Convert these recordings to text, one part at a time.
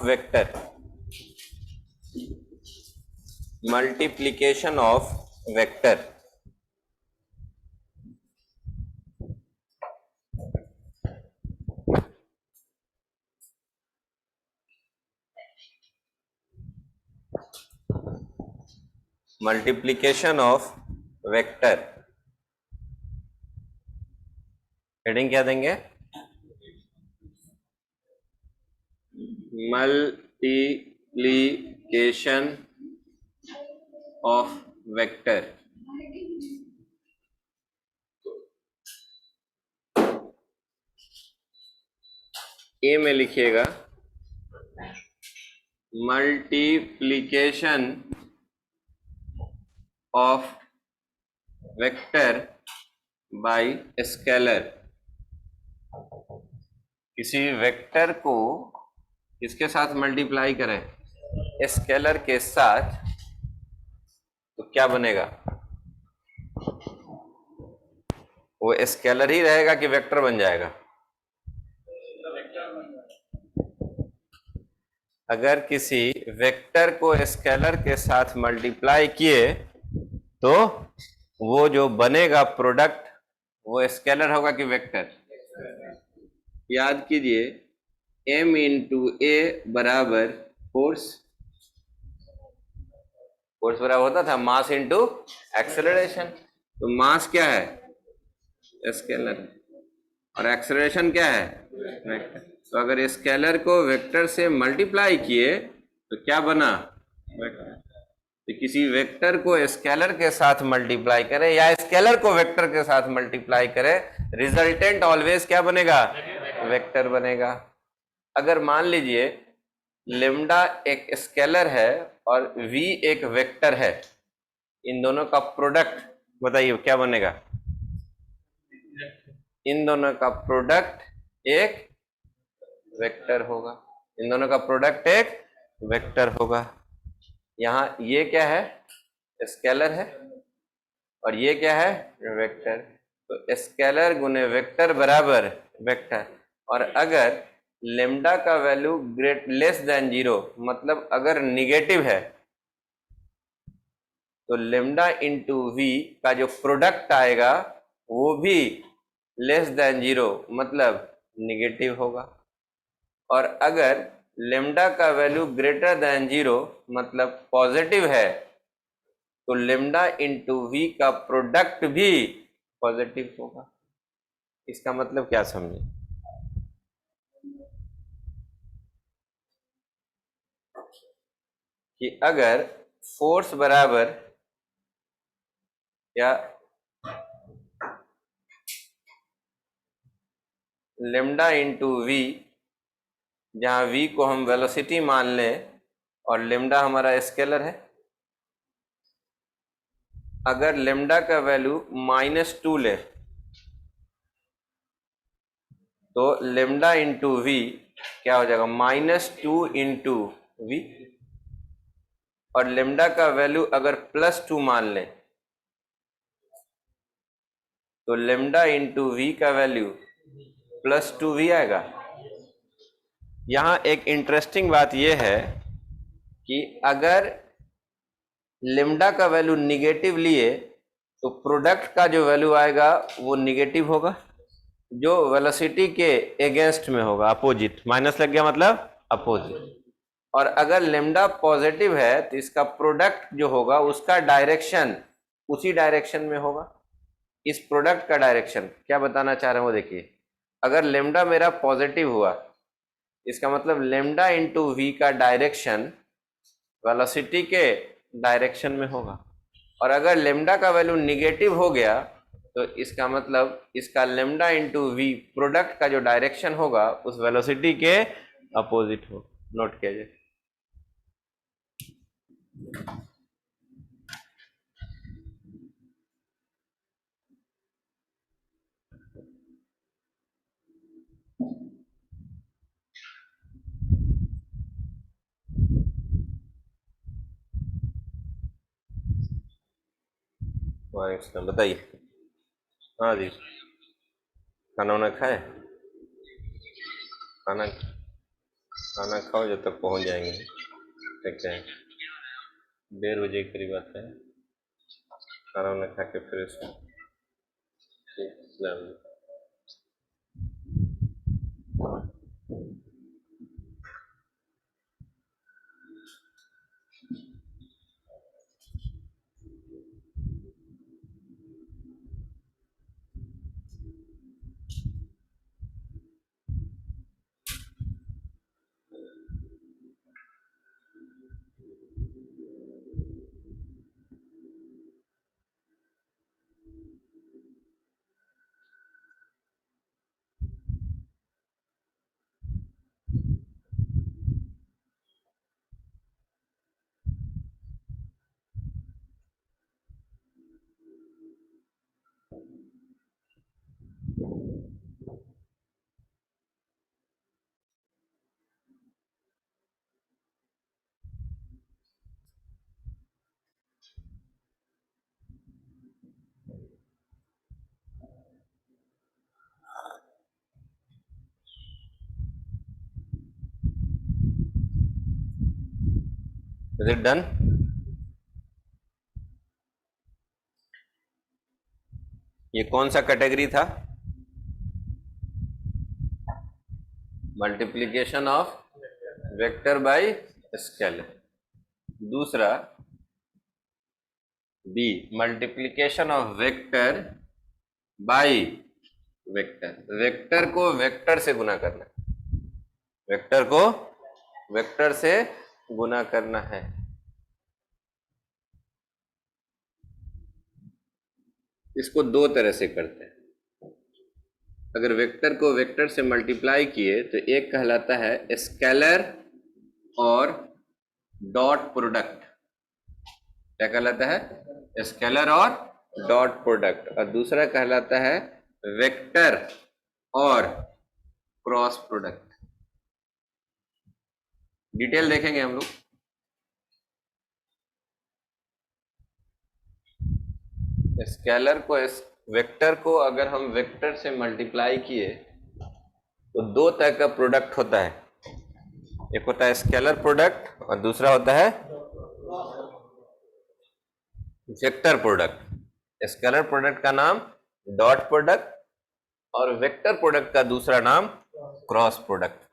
Vector, multiplication of vector. Multiplication of vector, heading क्या देंगे? Multiplication of vector. A में लिखिएगा multiplication of vector by scalar. किसी vector को किसके साथ मल्टीप्लाई करें? स्केलर के साथ, तो क्या बनेगा? वो स्केलर ही रहेगा कि वेक्टर बन जाएगा? अगर किसी वेक्टर को स्केलर के साथ मल्टीप्लाई किए तो वो जो बनेगा प्रोडक्ट वो स्केलर होगा कि वेक्टर? याद कीजिए, m इंटू ए बराबर फोर्स, फोर्स बराबर होता था मास इंटू एक्सेलरेशन। तो मास क्या है? स्केलर, और एक्सेलरेशन क्या है? वेक्टर। तो अगर स्केलर को वेक्टर से मल्टीप्लाई किए तो क्या बना? वेक्टर। तो किसी वेक्टर को स्केलर के साथ मल्टीप्लाई करें या स्केलर को वेक्टर के साथ मल्टीप्लाई करें, रिजल्टेंट ऑलवेज क्या बनेगा? वेक्टर बनेगा। अगर मान लीजिए लेम्डा एक स्केलर है और v एक वेक्टर है, इन दोनों का प्रोडक्ट बताइए क्या बनेगा? इन दोनों का प्रोडक्ट एक वेक्टर होगा। इन दोनों का प्रोडक्ट एक वेक्टर होगा। यहां ये क्या है? स्केलर है और ये क्या है? वेक्टर। तो स्केलर गुने वेक्टर बराबर वेक्टर। और अगर लेम्डा का वैल्यू लेस देन 0, मतलब अगर निगेटिव है, तो लेम्डा इंटू वी का जो प्रोडक्ट आएगा वो भी लेस देन 0, मतलब निगेटिव होगा। और अगर लेम्डा का वैल्यू ग्रेटर देन 0 मतलब पॉजिटिव है, तो लेम्डा इंटू वी का प्रोडक्ट भी पॉजिटिव होगा। इसका मतलब क्या समझे? कि अगर फोर्स बराबर या लेम्डा इंटू वी, जहां v को हम वेलोसिटी मान लें और लेम्डा हमारा स्केलर है, अगर लेम्डा का वैल्यू -2 ले तो लेम्डा इंटू वी क्या हो जाएगा? -2 इंटू वी। और लेम्डा का वैल्यू अगर +2 मान लें तो लेम्डा इंटू वी का वैल्यू +2v आएगा। यहां एक इंटरेस्टिंग बात यह है कि अगर लेम्डा का वैल्यू निगेटिव लिए तो प्रोडक्ट का जो वैल्यू आएगा वो निगेटिव होगा, जो वेलोसिटी के अगेंस्ट में होगा, अपोजिट। माइनस लग गया मतलब अपोजिट। और अगर लेम्डा पॉजिटिव है तो इसका प्रोडक्ट जो होगा उसका डायरेक्शन उसी डायरेक्शन में होगा। इस प्रोडक्ट का डायरेक्शन क्या बताना चाह रहे हैं वो देखिए। अगर लेम्डा मेरा पॉजिटिव हुआ, इसका मतलब लेम्डा इंटू वी का डायरेक्शन वेलोसिटी के डायरेक्शन में होगा। और अगर लेम्डा का वैल्यू निगेटिव हो गया तो इसका मतलब इसका लेम्डा इंटू वी प्रोडक्ट का जो डायरेक्शन होगा उस वेलोसिटी के अपोजिट हो। नोट कीजिए। बताइए। हाँ जी, खाना वाना खाए? खाना खाना खाओ जब तक पहुंच जाएंगे। ठीक है, 1:30 बजे के करीब आता है, खाना वाना खा के फिर इसको। ठीक, अस्सलाम वालेकुम। Is it done? ये कौन सा कैटेगरी था? Multiplication of vector by scalar. दूसरा B, multiplication of vector by vector. Vector को वेक्टर से गुना करना, वेक्टर को वेक्टर से गुना करना है। इसको दो तरह से करते हैं। अगर वेक्टर को वेक्टर से मल्टीप्लाई किए तो एक कहलाता है स्केलर और डॉट प्रोडक्ट। क्या कहलाता है? स्केलर और डॉट प्रोडक्ट। और दूसरा कहलाता है वेक्टर और क्रॉस प्रोडक्ट। डिटेल देखेंगे हम लोग। स्केलर को, वेक्टर को अगर हम वेक्टर से मल्टीप्लाई किए तो दो तरह का प्रोडक्ट होता है। एक होता है स्केलर प्रोडक्ट और दूसरा होता है वेक्टर प्रोडक्ट। स्केलर प्रोडक्ट का नाम डॉट प्रोडक्ट और वेक्टर प्रोडक्ट का दूसरा नाम क्रॉस प्रोडक्ट।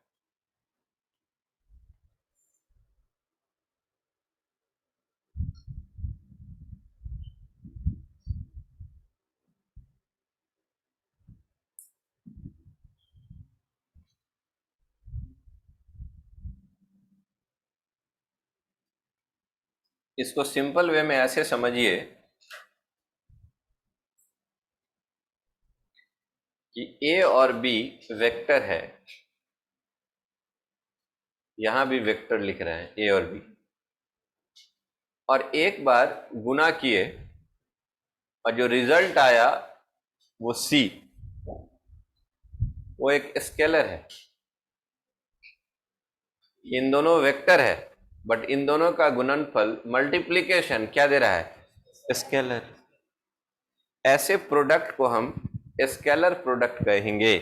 इसको सिंपल वे में ऐसे समझिए कि ए और बी वेक्टर है। यहां भी वेक्टर लिख रहे हैं ए और बी, और एक बार गुना किए और जो रिजल्ट आया वो सी, वो एक स्केलर है। इन दोनों वेक्टर है बट इन दोनों का गुणनफल मल्टीप्लिकेशन क्या दे रहा है? स्केलर। ऐसे प्रोडक्ट को हम स्केलर प्रोडक्ट कहेंगे।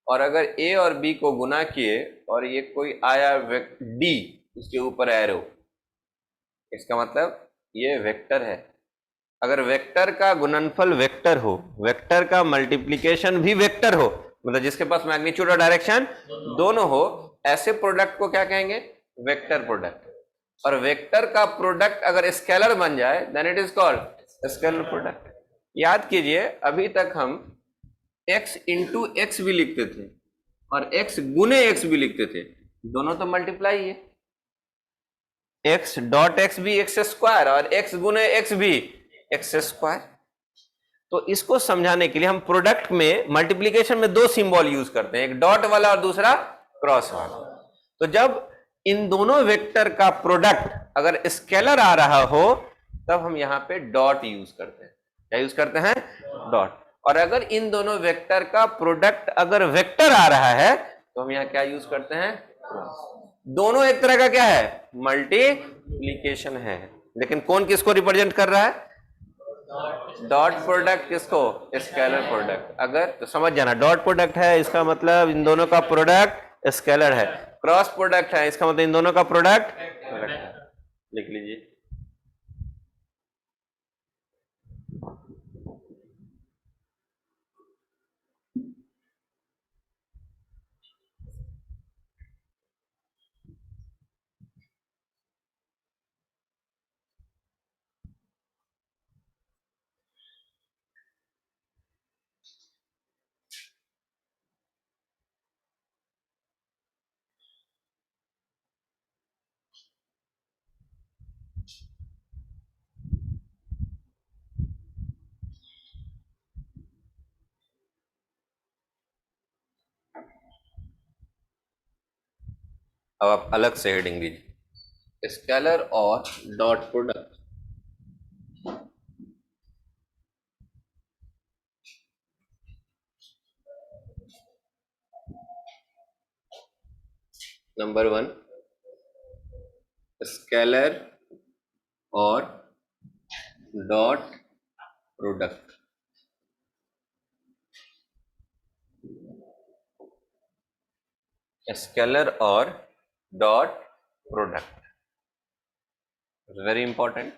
और अगर ए और बी को गुना किए और ये कोई आया डी, उसके ऊपर एरो, इसका मतलब ये वेक्टर है। अगर वेक्टर का गुणनफल वेक्टर हो, वेक्टर का मल्टीप्लिकेशन भी वेक्टर हो, मतलब जिसके पास मैग्नीट्यूड और डायरेक्शन दोनों हो, ऐसे प्रोडक्ट को क्या कहेंगे? Vector product. और वेक्टर का प्रोडक्ट अगर स्केलर बन जाए then it is called scalar product. याद कीजिए, अभी तक हम x इंटू एक्स भी लिखते थे और x गुने x भी लिखते थे, दोनों तो मल्टीप्लाई है। x डॉट x भी एक्स स्क्वायर और x गुने x भी एक्स स्क्वायर। तो इसको समझाने के लिए हम प्रोडक्ट में मल्टीप्लिकेशन में दो सिंबल यूज करते हैं, एक डॉट वाला और दूसरा क्रॉस वाला। तो जब इन दोनों वेक्टर का प्रोडक्ट अगर स्केलर आ रहा हो तब हम यहां पे डॉट यूज करते हैं। क्या यूज करते हैं? डॉट। और अगर इन दोनों वेक्टर का प्रोडक्ट अगर वेक्टर आ रहा है तो हम यहां क्या यूज करते हैं? दोनों एक तरह का क्या है? मल्टीप्लिकेशन है। लेकिन कौन किसको रिप्रेजेंट कर रहा है? डॉट प्रोडक्ट किसको? Scalar product. अगर तो समझ जाना, डॉट प्रोडक्ट है इसका मतलब इन दोनों का प्रोडक्ट स्केलर है, क्रॉस प्रोडक्ट है, इसका मतलब इन दोनों का प्रोडक्ट है। लिख लीजिए। अब आप अलग से हेडिंग दीजिए, स्केलर और डॉट प्रोडक्ट। नंबर 1, स्केलर और डॉट प्रोडक्ट। स्केलर और डॉट प्रोडक्ट, वेरी इंपॉर्टेंट।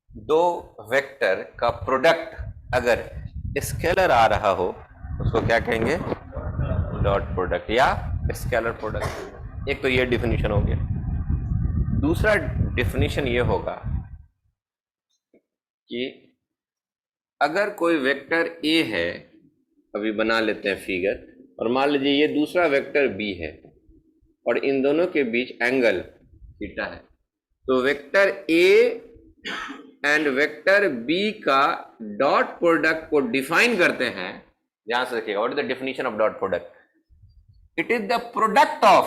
दो वेक्टर का प्रोडक्ट अगर स्केलर आ रहा हो उसको क्या कहेंगे, डॉट प्रोडक्ट या स्केलर प्रोडक्ट। एक तो ये डिफिनीशन हो गया। दूसरा डिफिनीशन ये होगा कि अगर कोई वेक्टर ए है, अभी बना लेते हैं फिगर, और मान लीजिए ये दूसरा वेक्टर बी है और इन दोनों के बीच एंगल थीटा है, तो vector A and vector B का डॉट प्रोडक्ट को डिफाइन करते हैं। ध्यान से देखिएगा, what is the definition of dot product? It is the product of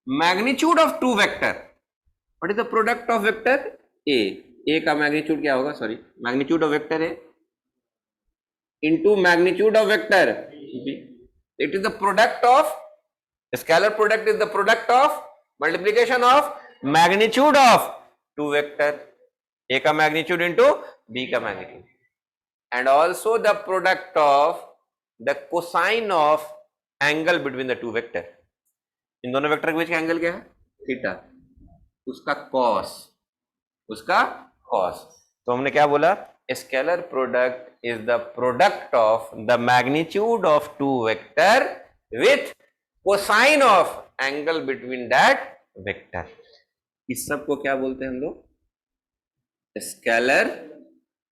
magnitude of two vector. What is the product of vector A का magnitude क्या होगा, sorry, magnitude of vector A into magnitude of vector B. It is the product of, scalar product is the product of multiplication of magnitude of two vector, A का magnitude into B का magnitude, and also the product of the cosine of angle between the two vector. इन दोनों vector के बीच का angle क्या है, theta, उसका cos. तो हमने क्या बोला, scalar product is the product of the magnitude of two vector with cosine of angle between that vector. इस सब को क्या बोलते हैं हम लोग, स्केलर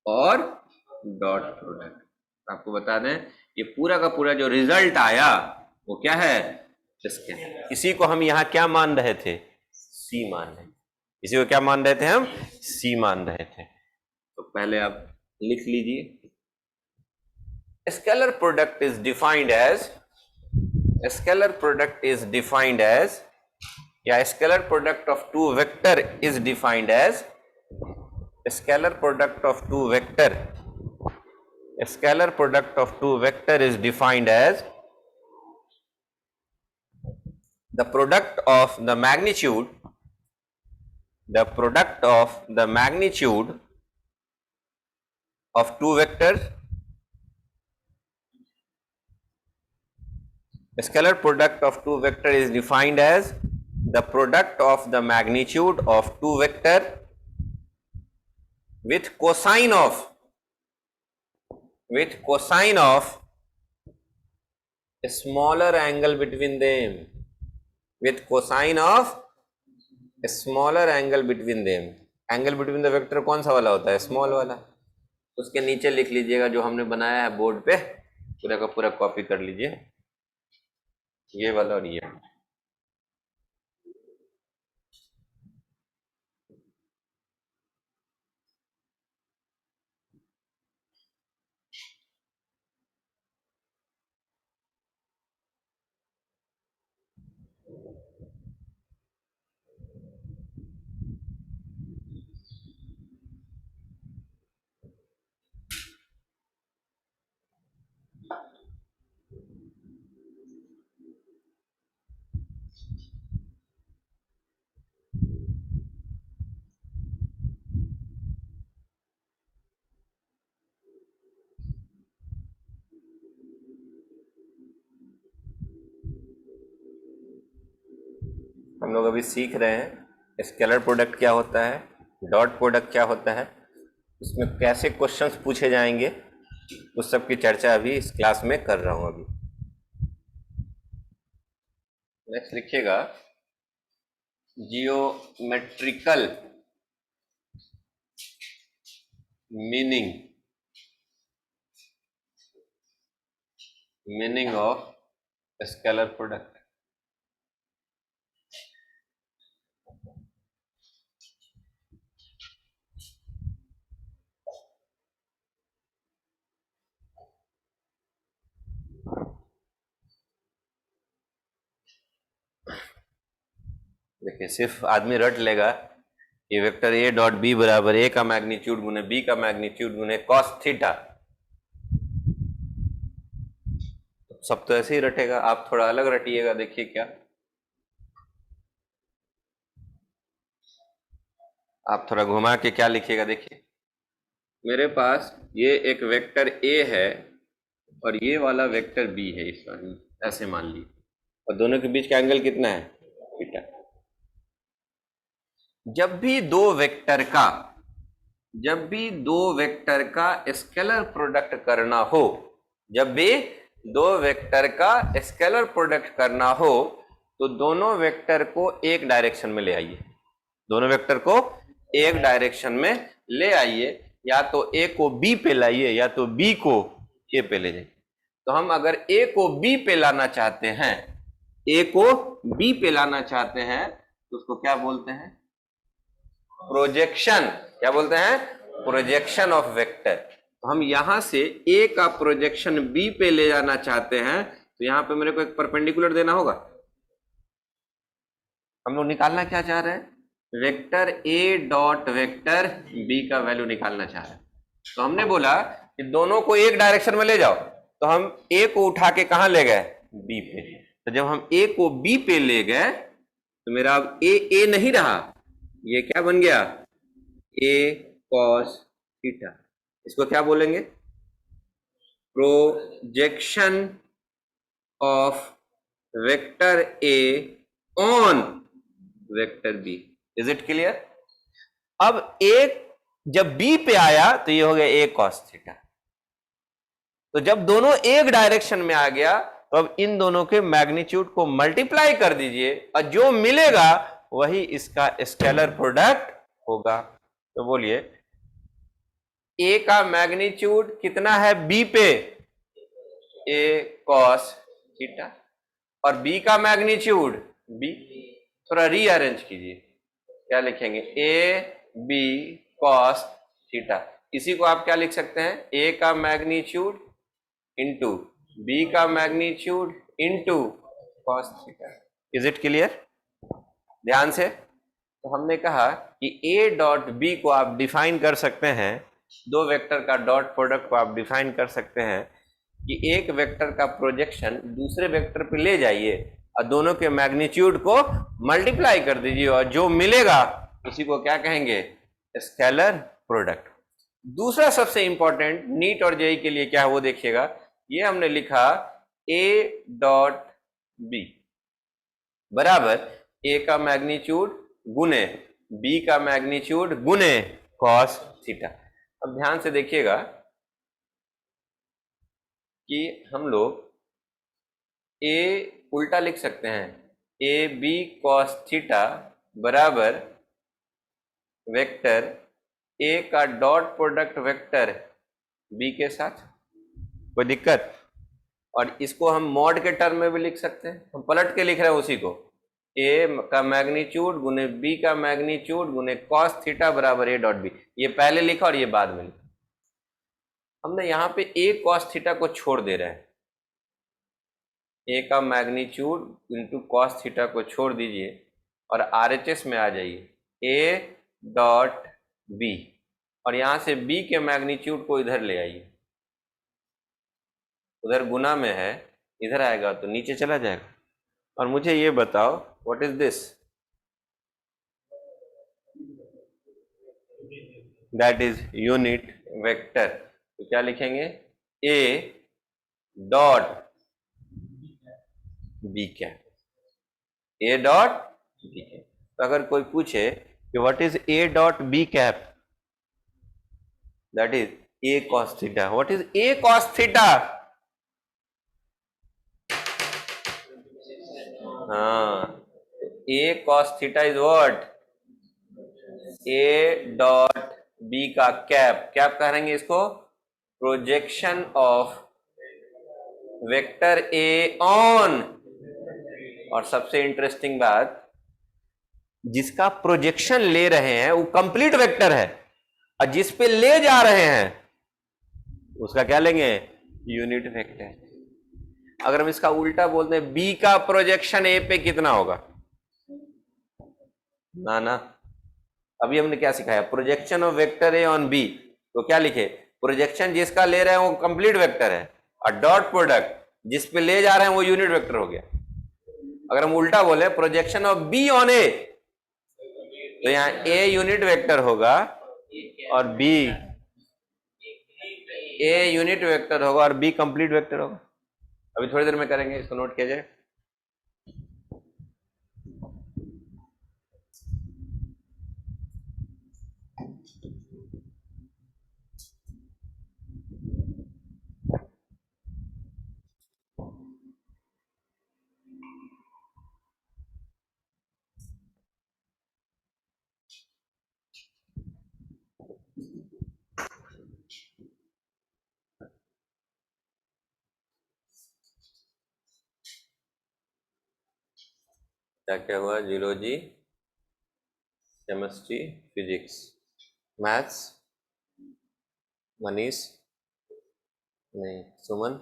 और डॉट प्रोडक्ट। आपको बता दें ये पूरा का पूरा जो रिजल्ट आया वो क्या है, स्केलर। इसी को हम यहाँ क्या मान रहे थे, सी मान रहे थे। इसी को क्या मान रहे थे हम, सी मान रहे थे। तो पहले आप लिख लीजिए, scalar product is defined as, scalar product is defined as, या scalar product of two vector is defined as, scalar product of two vector, scalar product of two vector is defined as the product of the magnitude, the product of the magnitude of two vectors. Scalar product of two vector is defined as the product of the magnitude of two vector with cosine of smaller angle between them, with cosine of smaller angle between them. Angle between the vector कौन सा वाला होता है, small वाला। उसके नीचे लिख लीजिएगा जो हमने बनाया है बोर्ड पे, पूरा का पूरा कॉपी कर लीजिए, ये वाला और ये। हम लोग अभी सीख रहे हैं स्केलर प्रोडक्ट क्या होता है, डॉट प्रोडक्ट क्या होता है, उसमें कैसे क्वेश्चंस पूछे जाएंगे, उस सब की चर्चा अभी इस क्लास में कर रहा हूं। अभी नेक्स्ट लिखिएगा geometrical meaning of scalar product. देखिए सिर्फ आदमी रट लेगा ये वेक्टर ए डॉट बी बराबर ए का मैग्नीट्यूड गुने बी का मैग्नीट्यूड गुने कॉस थीटा, सब तो ऐसे ही रटेगा। आप थोड़ा अलग रटिएगा, देखिए क्या आप थोड़ा घुमा के क्या लिखिएगा। देखिए मेरे पास ये एक वेक्टर ए है और ये वाला वेक्टर बी है, इस बार ऐसे मान लीजिए, और दोनों के बीच का एंगल कितना है, थीटा। जब भी दो वेक्टर का स्केलर प्रोडक्ट करना हो, जब भी दो वेक्टर का स्केलर प्रोडक्ट करना हो तो दोनों वेक्टर को एक डायरेक्शन में ले आइए, दोनों वेक्टर को एक डायरेक्शन में ले आइए, या तो ए को बी पे लाइए या तो बी को ए पे ले जाइए। तो हम अगर ए को बी पे लाना चाहते हैं, ए को बी पे लाना चाहते हैं तो उसको क्या बोलते हैं, प्रोजेक्शन। क्या बोलते हैं, प्रोजेक्शन ऑफ वेक्टर। तो हम यहां से ए का प्रोजेक्शन बी पे ले जाना चाहते हैं तो यहां पे मेरे को एक परपेंडिकुलर देना होगा। हम लोग निकालना क्या चाह रहे हैं, vector A dot vector B का वैल्यू निकालना चाह रहे हैं। तो हमने बोला कि दोनों को एक डायरेक्शन में ले जाओ, तो हम ए को उठा के कहां ले गए, बी पे। तो जब हम ए को बी पे ले गए तो मेरा अब ए नहीं रहा, ये क्या बन गया, ए कॉस थीटा। इसको क्या बोलेंगे, projection of vector A on vector B. Is it clear. अब ए जब बी पे आया तो ये हो गया ए कॉस थीटा। तो जब दोनों एक डायरेक्शन में आ गया तो अब इन दोनों के मैग्नीट्यूड को मल्टीप्लाई कर दीजिए और जो मिलेगा वही इसका स्केलर प्रोडक्ट होगा। तो बोलिए ए का मैग्नीट्यूड कितना है बी पे, ए कॉस थीटा, और बी का मैग्नीट्यूड बी। थोड़ा रीअरेंज कीजिए, क्या लिखेंगे, ए बी कॉस थीटा। इसी को आप क्या लिख सकते हैं, ए का मैग्नीट्यूड इंटू बी का magnitude into cos theta. Is it clear. ध्यान से, तो हमने कहा कि ए डॉट बी को आप डिफाइन कर सकते हैं, दो वेक्टर का डॉट प्रोडक्ट को आप डिफाइन कर सकते हैं कि एक वेक्टर का प्रोजेक्शन दूसरे वेक्टर पे ले जाइए और दोनों के मैग्नीट्यूड को मल्टीप्लाई कर दीजिए और जो मिलेगा उसी को क्या कहेंगे, स्केलर प्रोडक्ट। दूसरा सबसे इंपॉर्टेंट नीट और जेई के लिए क्या है वो देखिएगा, ये हमने लिखा ए डॉट बी बराबर ए का मैग्नीट्यूड गुने बी का मैग्नीट्यूड गुने कॉस थीटा। अब ध्यान से देखिएगा कि हम लोग ए उल्टा लिख सकते हैं, ए बी कॉस थीटा बराबर वेक्टर ए का डॉट प्रोडक्ट वेक्टर बी के साथ। कोई दिक्कत। और इसको हम मॉड के टर्म में भी लिख सकते हैं, हम पलट के लिख रहे हैं उसी को, ए का मैग्नीट्यूड गुने बी का मैग्नीट्यूड गुने कॉस थीटा बराबर ए डॉट बी। ये पहले लिखा और ये बाद में लिखा। हमने यहां पे ए कॉस थीटा को छोड़ दे रहे हैं, ए का मैग्नीट्यूड इंटू कॉस थीटा को छोड़ दीजिए और आरएचएस में आ जाइए, ए डॉट बी, और यहां से बी के मैग्नीट्यूड को इधर ले आइए, उधर गुना में है, इधर आएगा तो नीचे चला जाएगा। और मुझे ये बताओ what is this, that is unit vector. तो क्या लिखेंगे, ए डॉट बी क्या, ए डॉट ठीक है, तो अगर कोई पूछे कि what is A dot B cap, that is A cos theta. What is A cos theta? हाँ, A cos theta is what? A dot B का कैप. कैप कहेंगे इसको projection of vector A on. और सबसे interesting बात, जिसका projection ले रहे हैं वो कंप्लीट वेक्टर है, और जिस पे ले जा रहे हैं उसका क्या लेंगे? Unit vector. अगर हम इसका उल्टा बोलते हैं, बी का प्रोजेक्शन ए पे कितना होगा? ना, अभी हमने क्या सिखाया? Projection of vector A on B. तो क्या लिखे? प्रोजेक्शन जिसका ले रहे हैं वो कंप्लीट वेक्टर है, और डॉट प्रोडक्ट जिस पे ले जा रहे हैं वो यूनिट वेक्टर हो गया. अगर हम उल्टा बोले प्रोजेक्शन ऑफ बी ऑन ए, तो यहां ए यूनिट वेक्टर होगा और बी ए यूनिट वेक्टर होगा और बी कंप्लीट वेक्टर होगा. अभी थोड़ी देर में करेंगे, इसको नोट कीजिए. क्या क्या हुआ? Geology, chemistry, physics, maths. Manish नहीं, सुमन.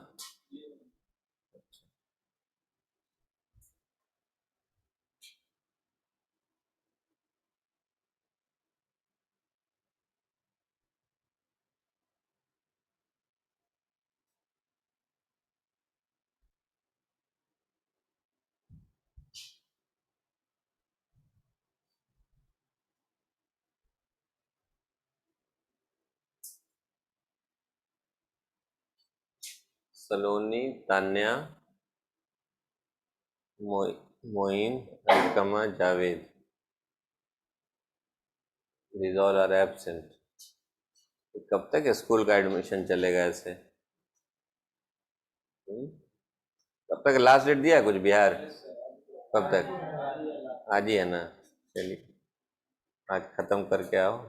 सलोनी, तान्या, मोइन, अलकमा, Javed. These all are absent. कब तक स्कूल का एडमिशन चलेगा ऐसे? कब तक लास्ट डेट दिया है कुछ बिहार? कब तक? आज ही है ना? चलिए आज खत्म करके आओ.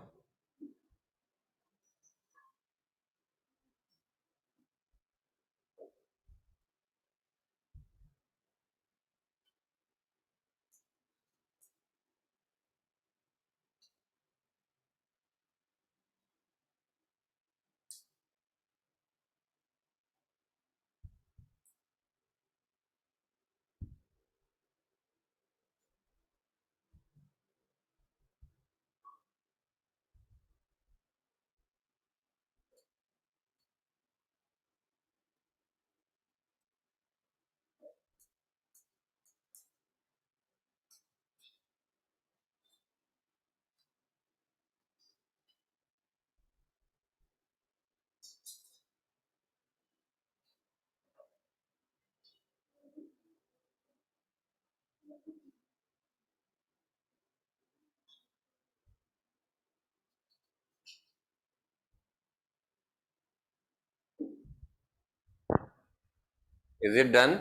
Is it done?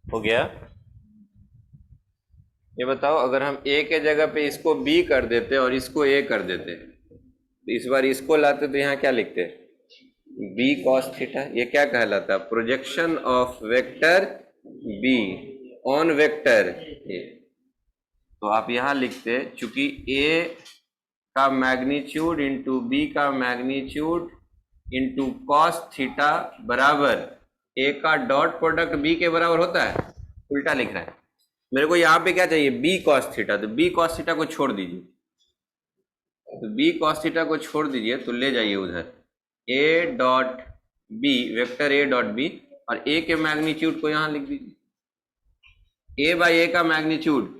हो गया? ये बताओ, अगर हम ए के जगह पे इसको बी कर देते और इसको ए कर देते, तो इस बार इसको लाते तो यहाँ क्या लिखते? B cos theta. ये क्या कहलाता है? Projection of vector B on vector A. तो आप यहां लिखते, चूंकि ए का मैग्नीट्यूड इंटू बी का मैग्नीट्यूड इंटू कॉस थीटा बराबर ए का डॉट प्रोडक्ट बी के बराबर होता है. उल्टा लिख रहा है. मेरे को यहाँ पे क्या चाहिए? B cos theta. तो बी कॉस थीटा को छोड़ दीजिए, तो बी कॉस थीटा को छोड़ दीजिए, तो ले जाइए उधर A dot B, vector A dot B, और ए के मैग्नीट्यूड को यहां लिख दीजिए. ए बाई ए का magnitude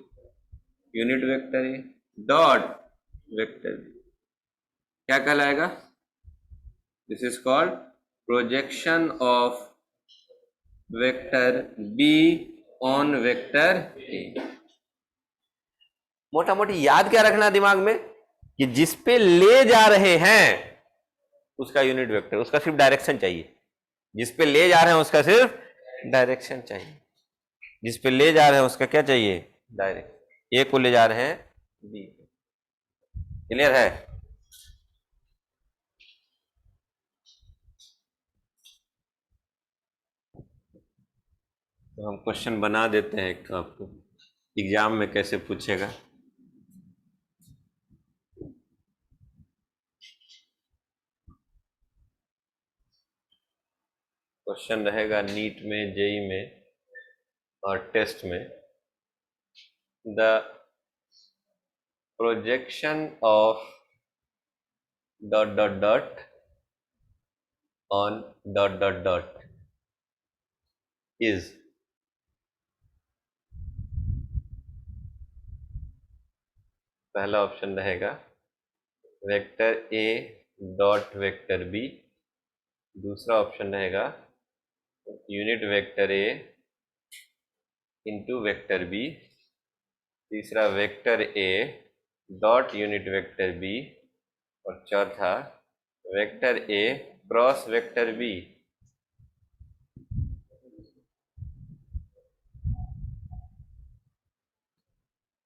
unit vector A dot vector B क्या कहलाएगा? This is called projection of vector B on vector A. मोटा मोटी याद क्या रखना दिमाग में कि जिस पे ले जा रहे हैं उसका यूनिट वेक्टर, उसका सिर्फ डायरेक्शन चाहिए। जिस पे ले जा रहे हैं उसका सिर्फ डायरेक्शन चाहिए। जिस पे ले जा रहे हैं उसका क्या चाहिए? डायरेक्शन। ए को ले जा रहे हैं बी। क्लियर है? तो हम क्वेश्चन बना देते हैं एक, तो आपको एग्जाम में कैसे पूछेगा। क्वेश्चन रहेगा नीट में, जेई में और टेस्ट में। The projection of dot dot dot on dot dot dot is, पहला ऑप्शन रहेगा vector A dot vector B, दूसरा ऑप्शन रहेगा unit vector A into vector B, तीसरा vector A dot unit vector B, और चौथा vector A cross vector B.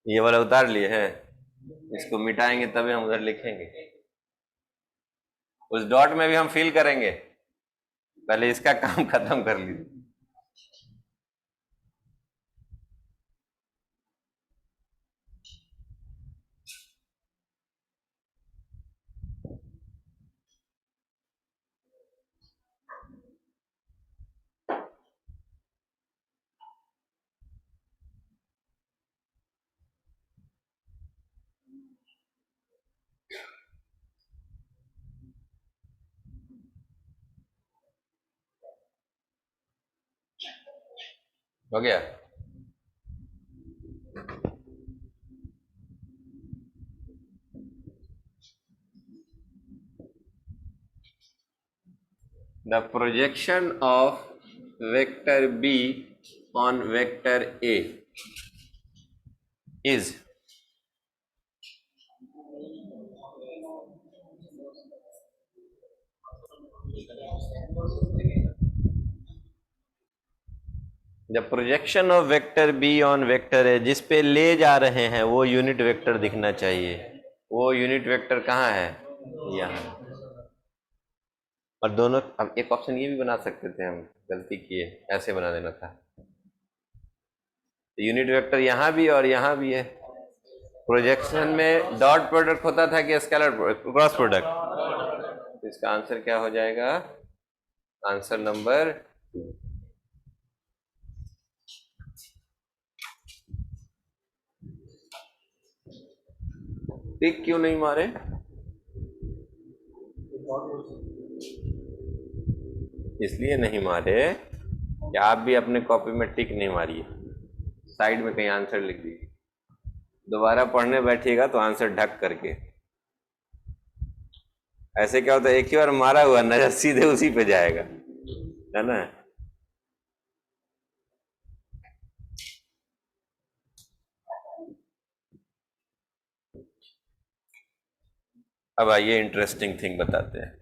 ये वाला उतार लिए हैं, इसको मिटाएंगे तभी हम उधर लिखेंगे। उस डॉट में भी हम फिल करेंगे, पहले इसका काम खत्म कर लीजिए। हो गया? The projection of vector B on vector A is, the projection of vector B on vector A, जिस पे ले जा रहे हैं वो यूनिट वेक्टर दिखना चाहिए। वो यूनिट वेक्टर कहाँ है? यहाँ। और दोनों, अब एक ऑप्शन ये भी बना सकते थे, हम गलती किए, ऐसे बना देना था। तो यूनिट वेक्टर यहाँ भी और यहाँ भी है। प्रोजेक्शन में डॉट प्रोडक्ट होता था कि स्केलर क्रॉस प्रोडक्ट? तो इसका आंसर क्या हो जाएगा? Answer number 2। टिक क्यों नहीं मारे? इसलिए नहीं मारे कि आप भी अपने कॉपी में टिक नहीं मारिए, साइड में कहीं आंसर लिख दीजिए। दोबारा पढ़ने बैठिएगा तो आंसर ढक करके। ऐसे क्या होता है, एक ही बार मारा हुआ नजर सीधे उसी पे जाएगा, है ना? अब आइए इंटरेस्टिंग थिंग बताते हैं।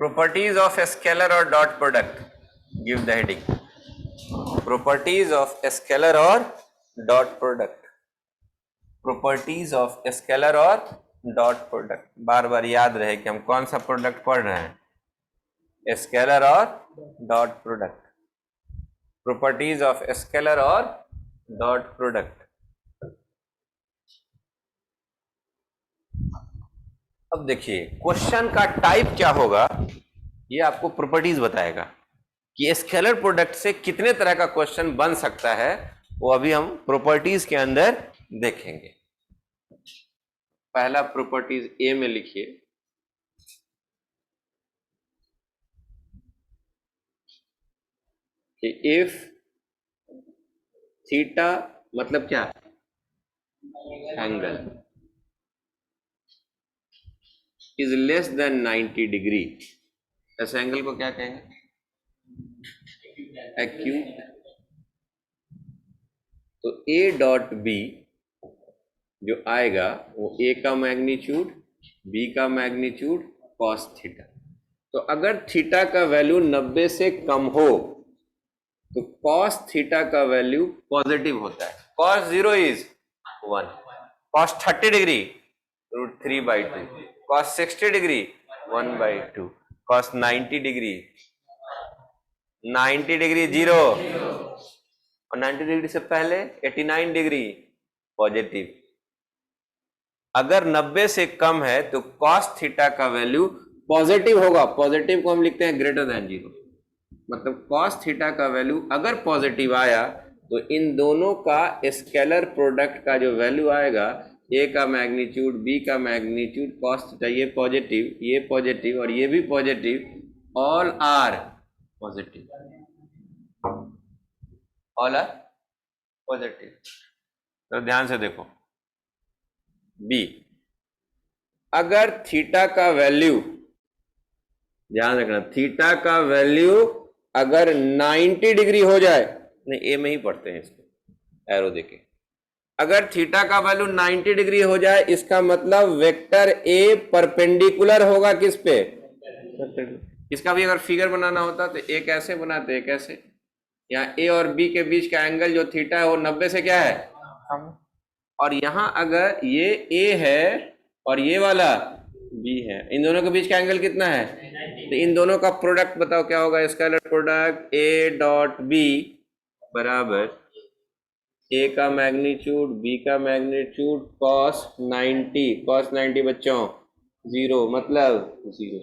Properties of a scalar or dot product. Give the heading. Properties of a scalar or dot product. Properties of a scalar or dot product. बार बार याद रहे कि हम कौन सा प्रोडक्ट पढ़ रहे हैं, स्केलर और dot product. Properties of a scalar or dot product. अब देखिए क्वेश्चन का टाइप क्या होगा, ये आपको प्रॉपर्टीज बताएगा कि स्केलर प्रोडक्ट से कितने तरह का क्वेश्चन बन सकता है, वो अभी हम प्रॉपर्टीज के अंदर देखेंगे। पहला प्रॉपर्टीज ए में लिखिए, कि इफ थीटा मतलब क्या, angle is less than 90 degree, ऐसे एंगल को क्या कहेंगे, एक्यूट। तो ए डॉट बी जो आएगा वो ए का मैग्नीट्यूड, बी का मैग्नीट्यूड, कॉस थीटा। तो अगर थीटा का वैल्यू 90 से कम हो तो कॉस थीटा का वैल्यू पॉजिटिव होता है। Cos 0 is 1, cos 30 degree √3/2, cos 60 degree 1/2, cos 90 degree 0 और 90 डिग्री से पहले 89 डिग्री पॉजिटिव। अगर 90 से कम है तो कॉस थीटा का वैल्यू पॉजिटिव होगा। पॉजिटिव को हम लिखते हैं ग्रेटर देन 0, मतलब कॉस थीटा का वैल्यू अगर पॉजिटिव आया तो इन दोनों का स्केलर प्रोडक्ट का जो वैल्यू आएगा, ए का मैग्नीट्यूड, बी का मैग्नीट्यूड, कॉस थीटा, ये पॉजिटिव और ये भी positive, all are positive, all are positive. तो ध्यान से देखो, बी अगर थीटा का वैल्यू, ध्यान रखना, थीटा का वैल्यू अगर 90 डिग्री हो जाए, नहीं ए में ही पढ़ते हैं इसको एरो देके, अगर थीटा का वैल्यू 90 डिग्री हो जाए इसका मतलब वेक्टर ए परपेंडिकुलर होगा किस पे, इसका भी अगर फिगर बनाना होता तो ए कैसे बनाते हैं, कैसे, यहाँ ए और बी के बीच का एंगल जो थीटा है वो 90 से क्या है, और यहाँ अगर ये ए है और ये वाला बी है, इन दोनों के बीच का एंगल कितना है, तो इन दोनों का प्रोडक्ट बताओ क्या होगा, scalar product A dot B बराबर ए का मैग्नीट्यूड, बी का मैग्नीट्यूड, कॉस 90 बच्चों 0, मतलब 0।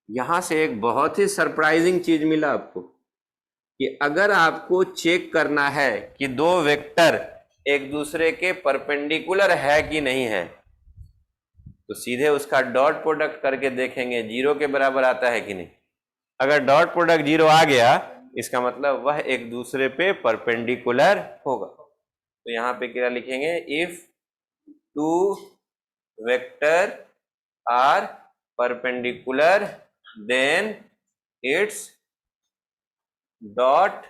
यहां से एक बहुत ही सरप्राइजिंग चीज मिला आपको, कि अगर आपको चेक करना है कि दो वेक्टर एक दूसरे के परपेंडिकुलर है कि नहीं है, तो सीधे उसका डॉट प्रोडक्ट करके देखेंगे 0 के बराबर आता है कि नहीं। अगर डॉट प्रोडक्ट 0 आ गया इसका मतलब वह एक दूसरे पे परपेंडिकुलर होगा। तो यहाँ पे क्या लिखेंगे, if two vector are perpendicular then its dot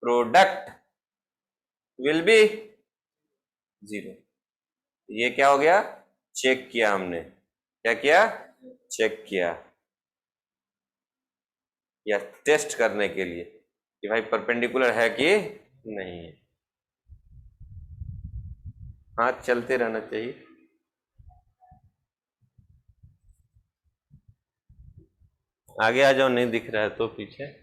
product will be 0। ये क्या हो गया, चेक किया हमने, क्या किया, चेक किया, या टेस्ट करने के लिए कि भाई परपेंडिकुलर है कि नहीं है। हाथ चलते रहना चाहिए। आगे आ जाओ, नहीं दिख रहा है तो पीछे।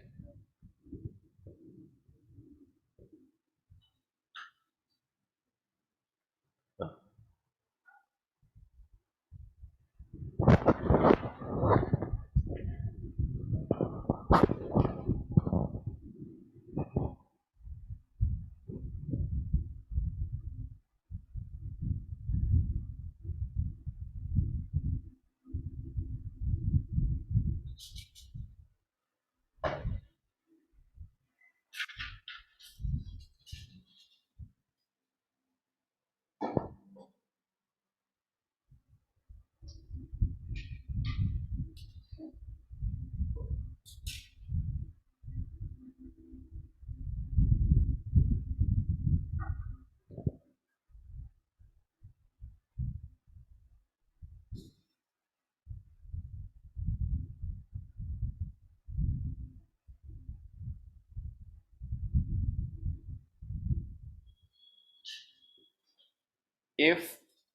If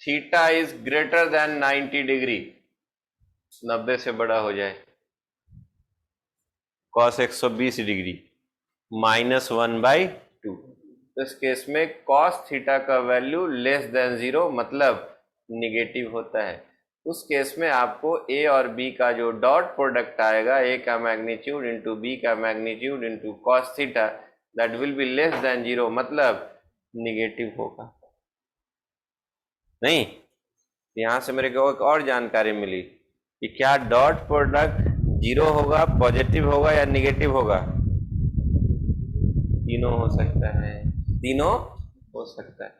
theta is greater than 90 degree, 90 से बड़ा हो जाए, कॉस 120 डिग्री -1/2, तो इस केस में कॉस थीटा का वैल्यू लेस देन 0 मतलब निगेटिव होता है। उस केस में आपको ए और बी का जो डॉट प्रोडक्ट आएगा, ए का मैग्नीट्यूड इंटू बी का magnitude into cos theta, that will be less than 0 मतलब निगेटिव होगा। नहीं, यहां से मेरे को एक और जानकारी मिली कि क्या डॉट प्रोडक्ट जीरो होगा, पॉजिटिव होगा या निगेटिव होगा? तीनों हो सकता है, तीनों हो सकता है।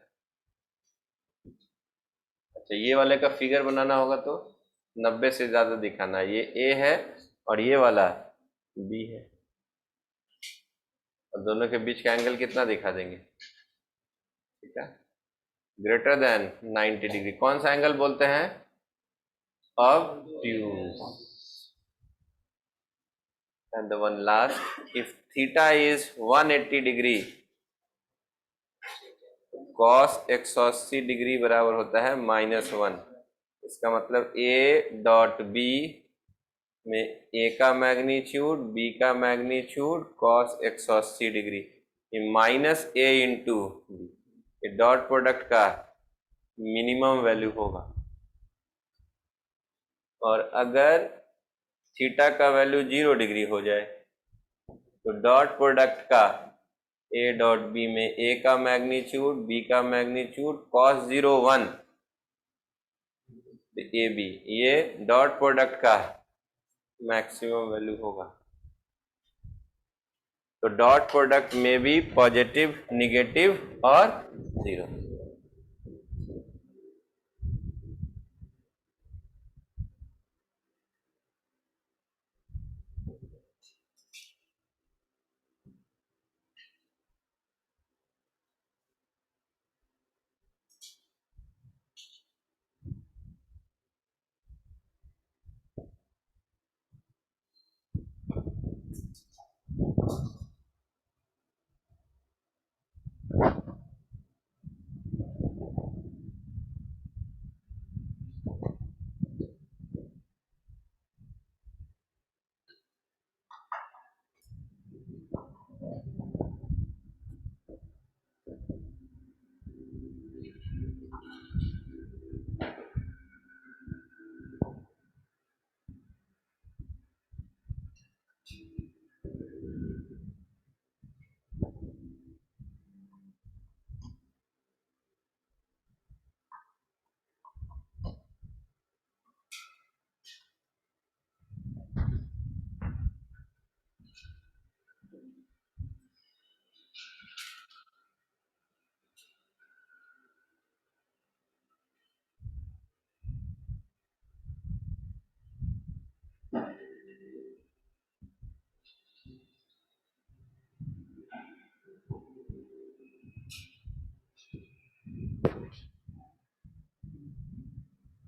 अच्छा, ये वाले का फिगर बनाना होगा तो 90 से ज्यादा दिखाना है। ये ए है और ये वाला बी है, और दोनों के बीच का एंगल कितना दिखा देंगे? ठीक है, ग्रेटर देन 90 डिग्री। कौन सा एंगल बोलते हैं? Obtuse. And the one last, if theta is 180 degree, cos 180 degree बराबर होता है -1। इसका मतलब ए डॉट बी में ए का मैग्नीट्यूड, बी का मैग्नीट्यूड, cos 180 डिग्री, ये माइनस ए इंटू बी, ये डॉट प्रोडक्ट का मिनिमम वैल्यू होगा। और अगर थीटा का वैल्यू 0 डिग्री हो जाए तो डॉट प्रोडक्ट का ए डॉट बी में ए का मैग्नीट्यूड, बी का मैग्नीट्यूड, cos 0 1 ए बी, ये डॉट प्रोडक्ट का मैक्सिमम वैल्यू होगा। तो डॉट प्रोडक्ट में भी पॉजिटिव, निगेटिव और जीरो।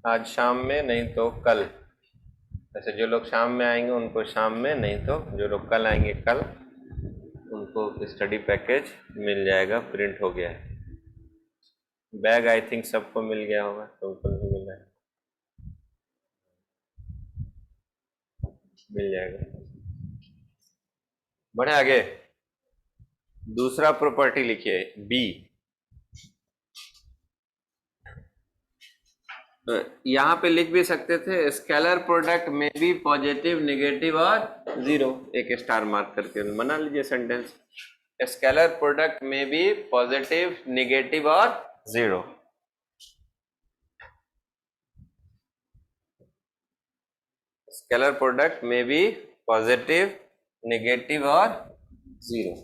आज शाम में, नहीं तो कल। ऐसे जो लोग शाम में आएंगे उनको शाम में, नहीं तो जो लोग कल आएंगे कल, उनको स्टडी पैकेज मिल जाएगा, प्रिंट हो गया है। बैग आई थिंक सबको मिल गया होगा, तुमको नहीं मिला है, मिल जाएगा। बढ़े आगे, दूसरा प्रॉपर्टी लिखिए बी। यहां पे लिख भी सकते थे स्केलर प्रोडक्ट में भी पॉजिटिव, निगेटिव और जीरो, एक स्टार मार्क करके बना लीजिए सेंटेंस। स्केलर प्रोडक्ट में भी पॉजिटिव, निगेटिव और जीरो। स्केलर प्रोडक्ट में भी पॉजिटिव, निगेटिव और जीरो।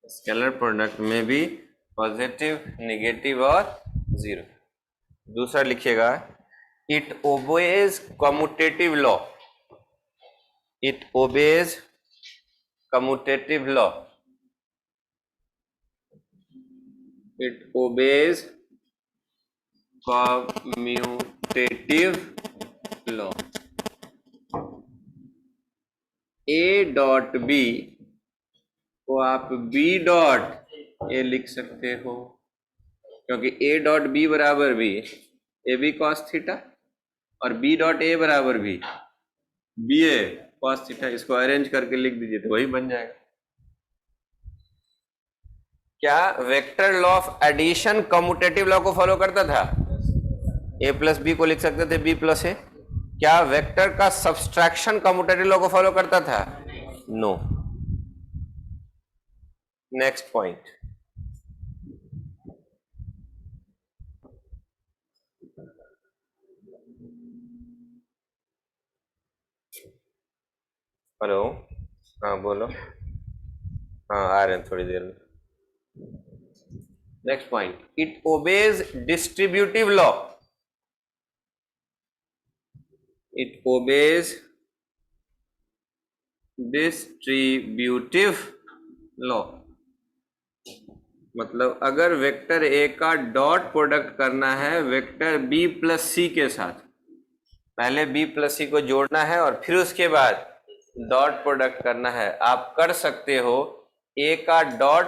स्केलर प्रोडक्ट में भी पॉजिटिव, निगेटिव और जीरो। दूसरा लिखिएगा, it obeys commutative law. It obeys commutative law. It obeys commutative law. A dot B को आप बी डॉट ए लिख सकते हो, क्योंकि ए डॉट बी बराबर भी ए बी कॉस थीटा और बी डॉट ए बराबर भी बी ए कॉस थीटा। इसको अरेंज करके लिख दीजिए तो वही बन जाएगा। क्या vector law of addition commutative law को फॉलो करता था? ए प्लस बी को लिख सकते थे बी प्लस ए। क्या वेक्टर का सब्सट्रैक्शन कम्यूटेटिव लॉ को फॉलो करता था? नो। नेक्स्ट पॉइंट, हेलो, हाँ बोलो। हाँ आ रहे हैं थोड़ी देर में। Next point, it obeys distributive law. It obeys distributive law, मतलब अगर वेक्टर ए का डॉट प्रोडक्ट करना है वेक्टर बी प्लस सी के साथ, पहले बी प्लस सी को जोड़ना है और फिर उसके बाद डॉट प्रोडक्ट करना है। आप कर सकते हो, ए का डॉट